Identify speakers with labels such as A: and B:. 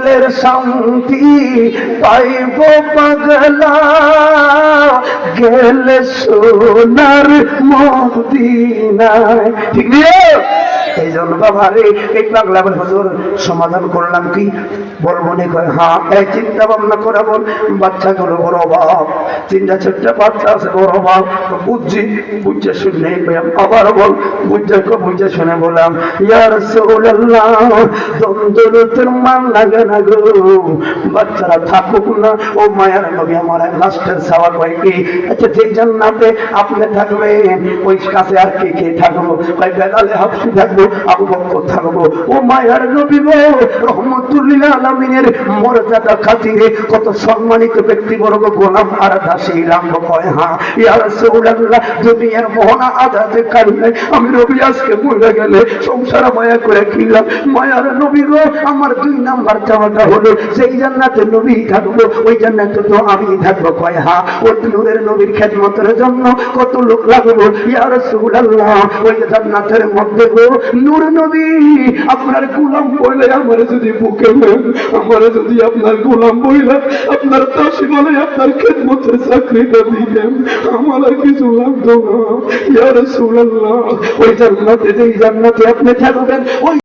A: পরকালের শান্তি পাইব পাগলা গেলে সোনার মদিনায়। ঠিক নিয়ে এই জন্য বাবা রে এই পাগলা বলে হুজুর সমাধান করলাম কি বলবো নি? হ্যাঁ, এই চিন্তা ভাবনা করে বল। বাচ্চাগুলো বড় অভাব, 3-4 বাচ্চা আছে বড় অভাব। তো বুঝছি, বুঝছে শুনে আবার বল, বুঝছে শুনে বললাম ইয়া রাসূলুল্লাহ দ্বন্দ্বের মান লাগে না গো, বাচ্চারা থাকুক না। ও মায়ার নবী আমার লাস্টের সাওয়াল হয় কি, আচ্ছা যেই জান্নাতে আপনি থাকবেন ওই কাছে আর কে কে থাকবো? ভাই বেলালে হাফসি থাকবো, আবু বকর থাকবো। ও মায়ার নবী গো, রহমতুল্লিল আলামিনের মর্যাদা খাতিরে কত সম্মানিত ব্যক্তিবর্গ গোলাম আর দাসী রাম কয় হ্যাঁ ইয়া রাসূলুল্লাহ দুনিয়ার মোহনা আদাতে কারণে আমি নবী আজকে মরে গেলে সংসার মায়া করে কিনলাম। মায়ার নবী গো, আমার 2 নাম্বার চাওয়াটা হলো সেই জান্নাতে নবী থাকবো, ওই জান্নাতে তো আমি থাকবো। কয় হ্যাঁ, ওই নূরের নবীর খেদমতের জন্য কত লোক লাগবো ইয়া রাসূলুল্লাহ? ওই জান্নাতের মধ্যে গো নূর নবী আপনার গোলাম বলে আমার যদি বুকে নেন, আমার যদি আপনার গোলাম বইলে আপনার দাসী বলে আপনার খেদমতের চাকরিটা দিতেন, আমার আর কিছু লাগতো না ইয়া রাসূলুল্লাহ। ওই জান্নাতে যেই জান্নাতে আপনি থাকবেন ওই